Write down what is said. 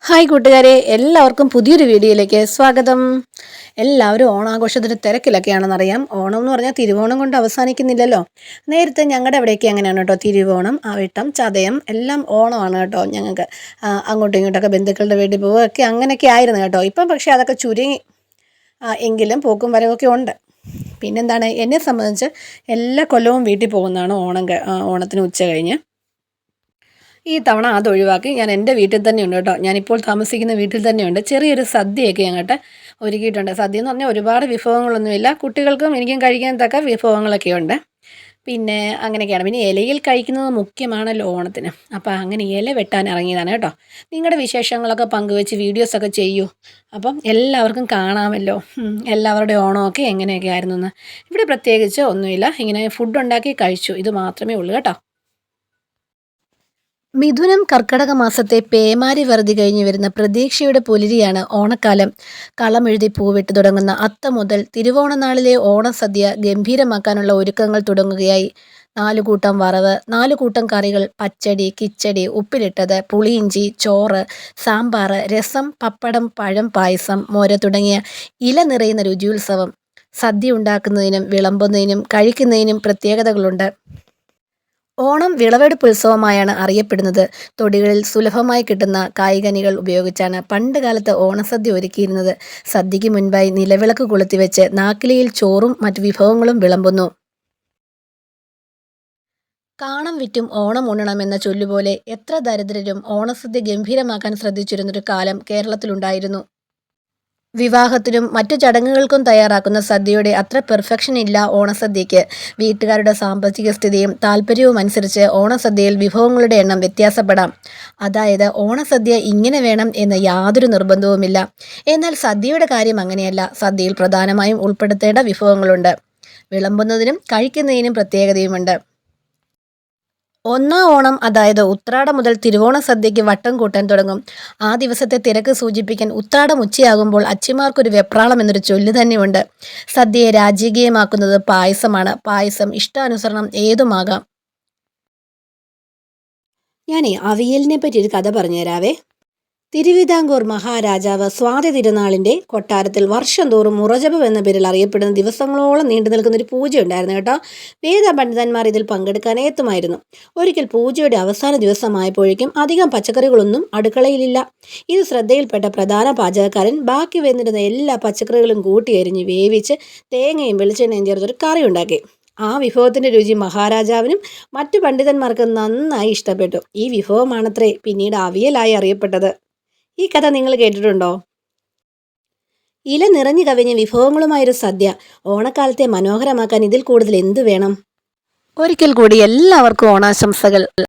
Hi കൂട്ടുകാരെ, എല്ലാവർക്കും പുതിയൊരു വീഡിയോയിലേക്ക് സ്വാഗതം. എല്ലാവരും ഓണാഘോഷത്തിന് തിരക്കിലൊക്കെയാണെന്നറിയാം. ഓണം എന്ന് പറഞ്ഞാൽ തിരുവോണം കൊണ്ട് അവസാനിക്കുന്നില്ലല്ലോ. നേരത്തെ ഞങ്ങളുടെ അവിടെയൊക്കെ അങ്ങനെയാണ് കേട്ടോ. തിരുവോണം, അവിട്ടം, ചതയം എല്ലാം ഓണമാണ് കേട്ടോ ഞങ്ങൾക്ക്. അങ്ങോട്ടും ഇങ്ങോട്ടൊക്കെ ബന്ധുക്കളുടെ വീട്ടിൽ പോവുകയൊക്കെ അങ്ങനെയൊക്കെ ആയിരുന്നു കേട്ടോ. ഇപ്പം പക്ഷേ അതൊക്കെ ചുരുങ്ങി. എങ്കിലും പോക്കും വരവൊക്കെ ഉണ്ട്. പിന്നെന്താണ്, എന്നെ സംബന്ധിച്ച് എല്ലാ കൊല്ലവും വീട്ടിൽ പോകുന്നതാണ് ഓണത്തിന് ഉച്ച കഴിഞ്ഞ്. ഈ തവണ അതൊഴിവാക്കി ഞാൻ എൻ്റെ വീട്ടിൽ തന്നെയുണ്ട് കേട്ടോ. ഞാനിപ്പോൾ താമസിക്കുന്ന വീട്ടിൽ തന്നെയുണ്ട്. ചെറിയൊരു സദ്യയൊക്കെ അങ്ങോട്ട് ഒരുക്കിയിട്ടുണ്ട്. സദ്യ എന്ന് പറഞ്ഞാൽ ഒരുപാട് വിഭവങ്ങളൊന്നുമില്ല. കുട്ടികൾക്കും എനിക്കും കഴിക്കാൻ തക്ക വിഭവങ്ങളൊക്കെ ഉണ്ട്. പിന്നെ അങ്ങനെയൊക്കെയാണ്. പിന്നെ ഇലയിൽ കഴിക്കുന്നത് മുഖ്യമാണല്ലോ ഓണത്തിന്. അപ്പോൾ അങ്ങനെ ഇല വെട്ടാൻ ഇറങ്ങിയതാണ് കേട്ടോ. നിങ്ങളുടെ വിശേഷങ്ങളൊക്കെ പങ്കുവെച്ച് വീഡിയോസൊക്കെ ചെയ്യൂ. അപ്പം എല്ലാവർക്കും കാണാമല്ലോ എല്ലാവരുടെ ഓണമൊക്കെ എങ്ങനെയൊക്കെ ആയിരുന്നു എന്ന്. ഇവിടെ പ്രത്യേകിച്ച് ഒന്നുമില്ല. ഇങ്ങനെ ഫുഡ് ഉണ്ടാക്കി കഴിച്ചു. ഇത് മാത്രമേ ഉള്ളൂ കേട്ടോ. മിഥുനം കർക്കടക മാസത്തെ പേമാരി വറുതി കഴിഞ്ഞു വരുന്ന പ്രതീക്ഷയുടെ പുലരിയാണ് ഓണക്കാലം. കളമെഴുതി പൂവിട്ട് തുടങ്ങുന്ന അത്തം മുതൽ തിരുവോണനാളിലെ ഓണസദ്യ ഗംഭീരമാക്കാനുള്ള ഒരുക്കങ്ങൾ തുടങ്ങുകയായി. 4 കൂട്ടം വറവ്, 4 കൂട്ടം കറികൾ, പച്ചടി, കിച്ചടി, ഉപ്പിലിട്ടത്, പുളിയിഞ്ചി, ചോറ്, സാമ്പാർ, രസം, പപ്പടം, പഴം, പായസം, മോര് തുടങ്ങിയ ഇല നിറയുന്ന രുചിയുത്സവം. സദ്യ ഉണ്ടാക്കുന്നതിനും വിളമ്പുന്നതിനും കഴിക്കുന്നതിനും പ്രത്യേകതകളുണ്ട്. ഓണം വിളവെടുപ്പ് ഉത്സവമായാണ് അറിയപ്പെടുന്നത്. തൊടികളിൽ സുലഭമായി കിട്ടുന്ന കായ്കനികൾ ഉപയോഗിച്ചാണ് പണ്ട് കാലത്ത് ഓണസദ്യ ഒരുക്കിയിരുന്നത്. സദ്യയ്ക്ക് മുൻപായി നിലവിളക്ക് കൊളുത്തിവെച്ച് നാക്കിലയിൽ ചോറും മറ്റു വിഭവങ്ങളും വിളമ്പുന്നു. കാണം വിറ്റും ഓണം ഉണ്ണണമെന്ന ചൊല്ലുപോലെ എത്ര ദരിദ്രരും ഓണസദ്യ ഗംഭീരമാക്കാൻ ശ്രദ്ധിച്ചിരുന്നൊരു കാലം കേരളത്തിലുണ്ടായിരുന്നു. വിവാഹത്തിനും മറ്റു ചടങ്ങുകൾക്കും തയ്യാറാക്കുന്ന സദ്യയുടെ അത്ര പെർഫെക്ഷൻ ഇല്ല ഓണസദ്യയ്ക്ക്. വീട്ടുകാരുടെ സാമ്പത്തിക സ്ഥിതിയും താല്പര്യവും അനുസരിച്ച് ഓണസദ്യയിൽ വിഭവങ്ങളുടെ എണ്ണം വ്യത്യാസപ്പെടാം. അതായത് ഓണസദ്യ ഇങ്ങനെ വേണം എന്ന് യാതൊരു നിർബന്ധവുമില്ല. എന്നാൽ സദ്യയുടെ കാര്യം അങ്ങനെയല്ല. സദ്യയിൽ പ്രധാനമായും ഉൾപ്പെടുത്തേണ്ട വിഭവങ്ങളുണ്ട്. വിളമ്പുന്നതിനും കഴിക്കുന്നതിനും പ്രത്യേകതയുമുണ്ട്. ഒന്നാം ഓണം, അതായത് ഉത്രാടം മുതൽ തിരുവോണ സദ്യയ്ക്ക് വട്ടം കൂട്ടാൻ തുടങ്ങും. ആ ദിവസത്തെ തിരക്ക് സൂചിപ്പിക്കാൻ ഉത്രാടം ഉച്ചയാകുമ്പോൾ അച്ചിമാർക്കൊരു വെപ്രാളം എന്നൊരു ചൊല്ല് തന്നെയുണ്ട്. സദ്യയെ രാജകീയമാക്കുന്നത് പായസമാണ്. പായസം ഇഷ്ടാനുസരണം ഏതുമാകാം. ഞാനേ അവിയലിനെ പറ്റി ഒരു കഥ പറഞ്ഞു തരാവേ. തിരുവിതാംകൂർ മഹാരാജാവ് സ്വാതി തിരുനാളിൻ്റെ കൊട്ടാരത്തിൽ വർഷം തോറും മുറജപം എന്ന പേരിൽ അറിയപ്പെടുന്ന ദിവസങ്ങളോളം നീണ്ടു നിൽക്കുന്നൊരു പൂജ ഉണ്ടായിരുന്നു കേട്ടോ. വേദ പണ്ഡിതന്മാർ ഇതിൽ പങ്കെടുക്കാൻ എത്തുമായിരുന്നു. ഒരിക്കൽ പൂജയുടെ അവസാന ദിവസമായപ്പോഴേക്കും അധികം പച്ചക്കറികളൊന്നും അടുക്കളയിലില്ല. ഇത് ശ്രദ്ധയിൽപ്പെട്ട പ്രധാന പാചകക്കാരൻ ബാക്കി വന്നിരുന്ന എല്ലാ പച്ചക്കറികളും കൂട്ടിയരിഞ്ഞ് വേവിച്ച് തേങ്ങയും വെളിച്ചെണ്ണയും ചേർത്തൊരു കറി ഉണ്ടാക്കി. ആ വിഭവത്തിൻ്റെ രുചി മഹാരാജാവിനും മറ്റു പണ്ഡിതന്മാർക്കും നന്നായി ഇഷ്ടപ്പെട്ടു. ഈ വിഭവമാണത്രേ പിന്നീട് അവിയലായി അറിയപ്പെട്ടത്. ഈ കഥ നിങ്ങൾ കേട്ടിട്ടുണ്ടോ? ഇല നിറഞ്ഞു കവിഞ്ഞ വിഭവങ്ങളുമായൊരു സദ്യ ഓണക്കാലത്തെ മനോഹരമാക്കാൻ ഇതിൽ കൂടുതൽ എന്തു വേണം? ഒരിക്കൽ കൂടി എല്ലാവർക്കും ഓണാശംസകൾ.